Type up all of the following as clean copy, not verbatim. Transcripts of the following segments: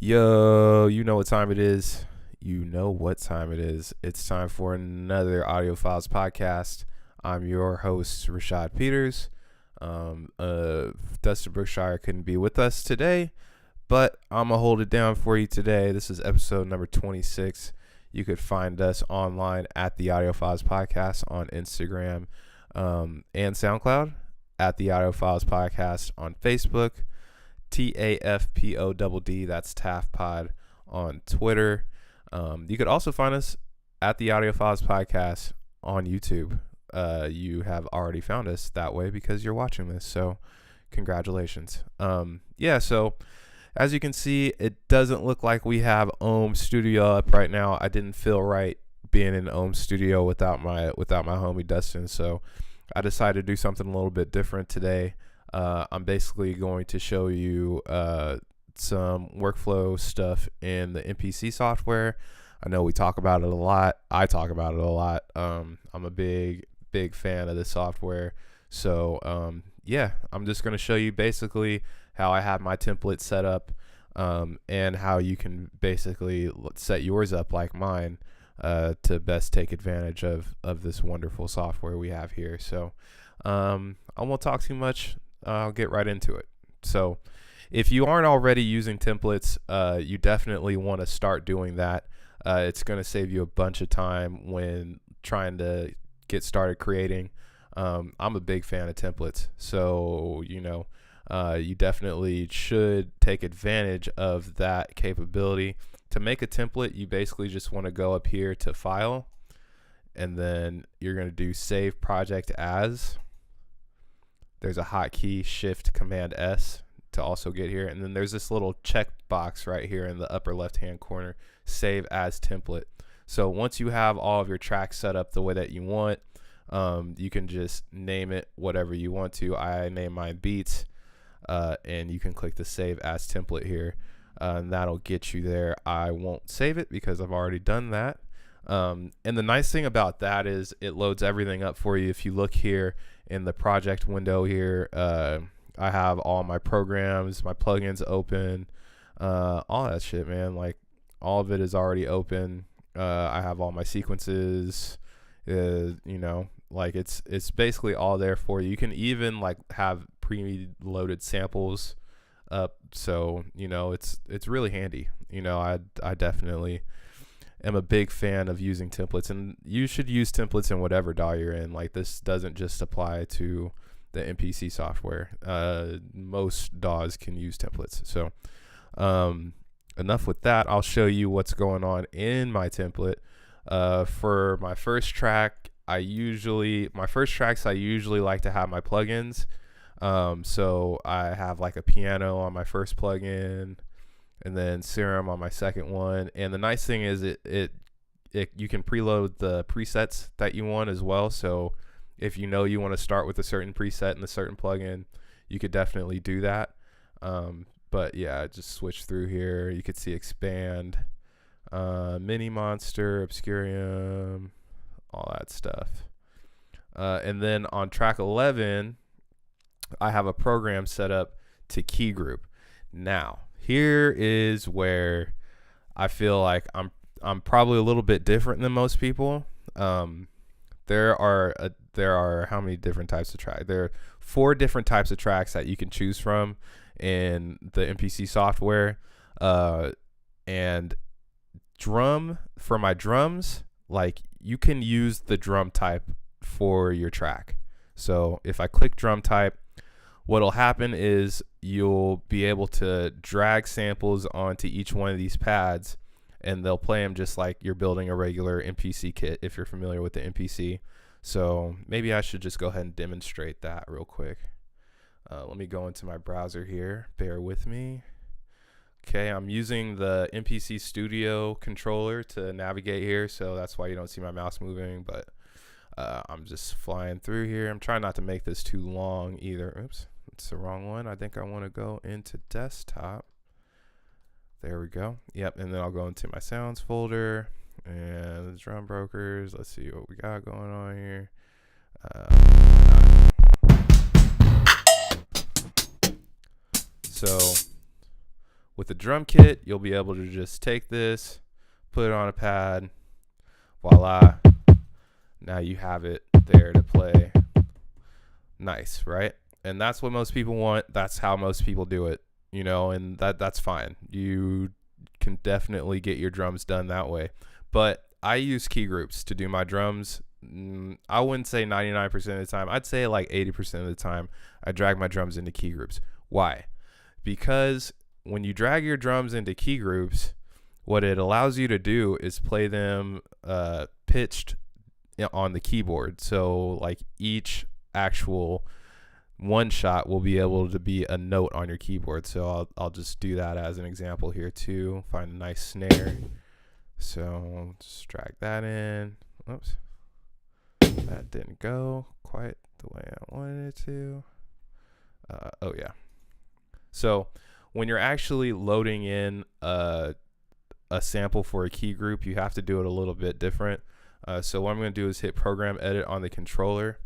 Yo, you know what time it is. It's time for another Audiophiles podcast. I'm your host, Rashad Peters. Dustin Brookshire couldn't be with us today, but I'm going to hold it down for you today. This is episode number 26. You could find us online at the Audiophiles Podcast on Instagram and SoundCloud, at the Audiophiles Podcast on Facebook, TAFPODD, that's TAF Pod on Twitter. You could also find us at the Audiophiles Podcast on YouTube. You have already found us that way because you're watching this, so congratulations. So as you can see, it doesn't look like we have Ohm Studio up right now. I didn't feel right being in Ohm Studio without my homie Dustin, so I decided to do something a little bit different today. I'm basically going to show you some workflow stuff in the MPC software. I know we talk about it a lot. I talk about it a lot. I'm a big fan of this software. So I'm just going to show you basically how I have my template set up and how you can basically set yours up like mine to best take advantage of this wonderful software we have here. So I won't talk too much. I'll get right into it. So if you aren't already using templates, you definitely want to start doing that. It's going to save you a bunch of time when trying to get started creating. I'm a big fan of templates, so you definitely should take advantage of that capability. To make a template, you basically just want to go up here to File, and then you're going to do Save Project As. There's a hotkey, Shift Command S to also get here, and then there's this little check box right here in the upper left hand corner, Save As Template. So once you have all of your tracks set up the way that you want, you can just name it whatever you want to. I name mine Beats, and you can click the Save As Template here, and that'll get you there. I won't save it because I've already done that. And the nice thing about that is it loads everything up for you. If you look here in the project window here, I have all my programs, my plugins open, all that shit, man. Like all of it is already open. I have all my sequences, like it's basically all there for you. You can even like have preloaded samples up. So, it's really handy. I definitely am a big fan of using templates, and you should use templates in whatever DAW you're in. Like this doesn't just apply to the MPC software. Most DAWs can use templates. So enough with that. I'll show you what's going on in my template. For my first track, I usually like to have my plugins. So I have like a piano on my first plugin, and then Serum on my second one. And the nice thing is it you can preload the presets that you want as well. So if you want to start with a certain preset and a certain plugin, you could definitely do that. But yeah, just switch through here. You could see Expand, Mini Monster, Obscurium, all that stuff. And then on track 11, I have a program set up to key group. Now, here is where I feel like I'm probably a little bit different than most people. There are how many different types of tracks? There are 4 different types of tracks that you can choose from in the MPC software. And for my drums, like you can use the drum type for your track. So if I click drum type, what'll happen is you'll be able to drag samples onto each one of these pads, and they'll play them just like you're building a regular MPC kit if you're familiar with the MPC. So maybe I should just go ahead and demonstrate that real quick. Let me go into my browser here. Bear with me. Okay, I'm using the MPC Studio controller to navigate here, so that's why you don't see my mouse moving, but I'm just flying through here. I'm trying not to make this too long either. Oops, it's the wrong one. I think I want to go into desktop. There we go. Yep, and then I'll go into my sounds folder and the drum brokers. Let's see what we got going on here. So With the drum kit, you'll be able to just take this, put it on a pad, voila. Now you have it there to play. Nice, right? And that's what most people want. That's how most people do it, and that's fine. You can definitely get your drums done that way. But I use key groups to do my drums. I wouldn't say 99% of the time. I'd say like 80% of the time I drag my drums into key groups. Why? Because when you drag your drums into key groups, what it allows you to do is play them pitched on the keyboard. So like each actual one shot will be able to be a note on your keyboard. So I'll just do that as an example here too. Find a nice snare. So just drag that in. Oops. That didn't go quite the way I wanted it to. Oh yeah. So when you're actually loading in a sample for a key group, you have to do it a little bit different. So what I'm going to do is hit Program Edit on the controller,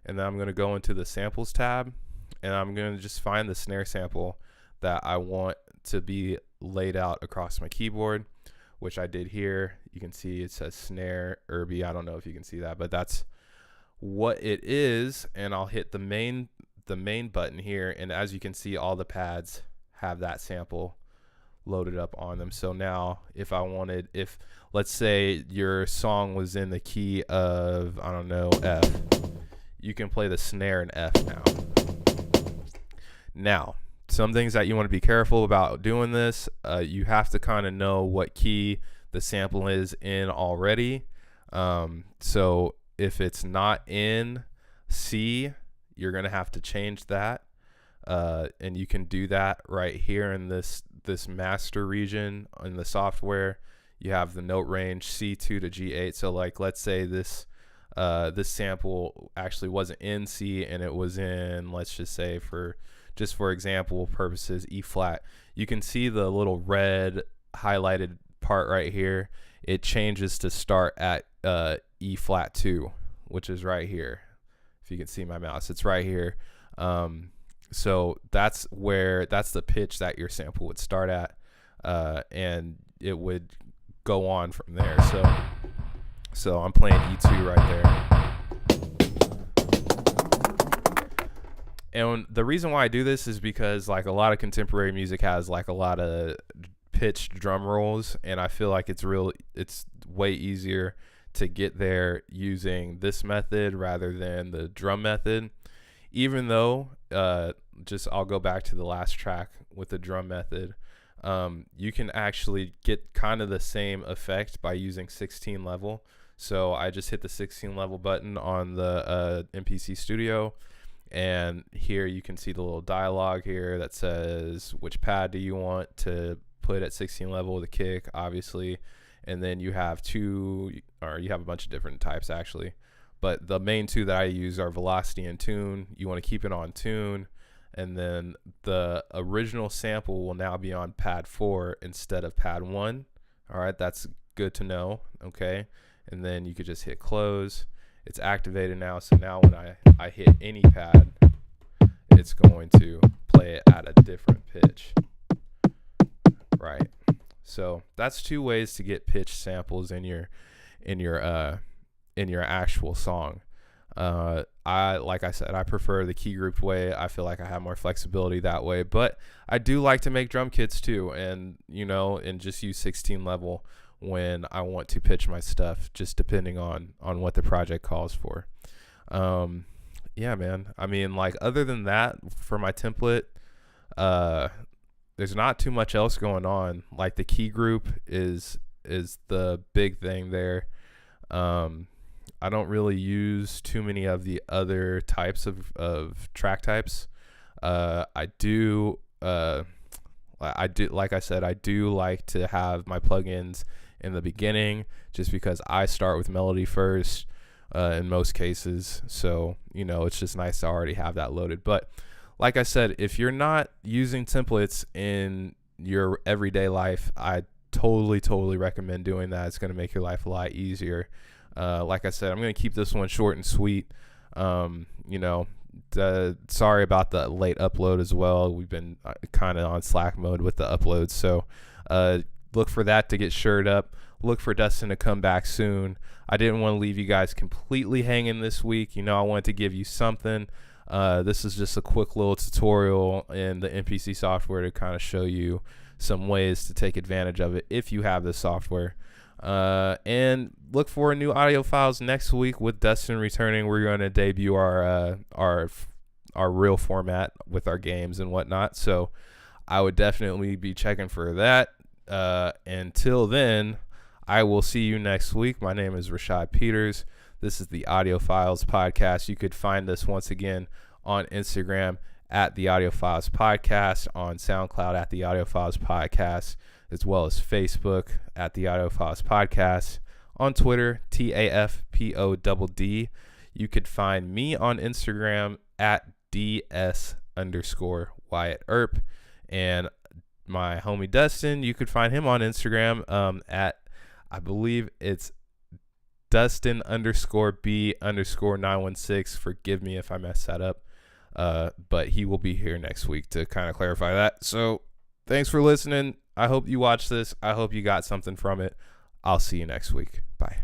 and then I'm going to go into the Samples tab, and I'm going to just find the snare sample that I want to be laid out across my keyboard, which I did here. You can see it says snare Irby. I don't know if you can see that, but that's what it is. And I'll hit the main button here, and as you can see, all the pads have that sample loaded up on them. So now if let's say your song was in the key of, I don't know, F, you can play the snare in F now. Now, some things that you want to be careful about doing this, you have to kind of know what key the sample is in already. So if it's not in C, you're going to have to change that. And you can do that right here in this master region in the software. You have the note range C2 to G8. So like, let's say this sample actually wasn't in C and it was in, let's just say for example purposes, E flat. You can see the little red highlighted part right here. It changes to start at E flat 2, which is right here. If you can see my mouse, it's right here. So that's the pitch that your sample would start at, and it would go on from there. So I'm playing E2 right there. And the reason why I do this is because like a lot of contemporary music has like a lot of pitched drum rolls, and I feel like it's way easier to get there using this method rather than the drum method. Even though I'll go back to the last track with the drum method. You can actually get kind of the same effect by using 16 level. So I just hit the 16 level button on the MPC Studio, and here you can see the little dialogue here that says which pad do you want to put at 16 level, the kick obviously, and then you have a bunch of different types actually. But the main two that I use are velocity and tune. You want to keep it on tune. And then the original sample will now be on pad 4 instead of pad 1. All right, that's good to know. Okay. And then you could just hit close. It's activated now. So now when I hit any pad, it's going to play it at a different pitch. Right. So that's two ways to get pitch samples in your actual song. Like I said, I prefer the key grouped way. I feel like I have more flexibility that way, but I do like to make drum kits too, and just use 16 level when I want to pitch my stuff, just depending on what the project calls for. Yeah, man. I mean, like, other than that, for my template, there's not too much else going on. Like, the key group is the big thing there. I don't really use too many of the other types of track types. I do, like I said, I do like to have my plugins in the beginning, just because I start with melody first in most cases. So, it's just nice to already have that loaded. But like I said, if you're not using templates in your everyday life, I totally recommend doing that. It's going to make your life a lot easier. Like I said, I'm going to keep this one short and sweet. Sorry about the late upload as well. We've been kind of on Slack mode with the uploads, so look for that to get shored up. Look for Dustin to come back soon. I didn't want to leave you guys completely hanging this week. I wanted to give you something. This is just a quick little tutorial in the MPC software to kind of show you some ways to take advantage of it if you have the software. And look for new audio files next week with Dustin returning. We're going to debut our real format with our games and whatnot. So I would definitely be checking for that. Until then, I will see you next week. My name is Rashad Peters. This is the Audio Files Podcast. You could find us once again on Instagram at the Audio Files Podcast, on SoundCloud at the Audio Files Podcast, as well as Facebook at the Audio Files Podcast, on Twitter, TAFPODD. You could find me on Instagram at DS_Wyatt Earp, and my homie Dustin, you could find him on Instagram at, I believe it's Dustin_B_916. Forgive me if I mess that up. But he will be here next week to kind of clarify that. So thanks for listening. I hope you watched this. I hope you got something from it. I'll see you next week. Bye.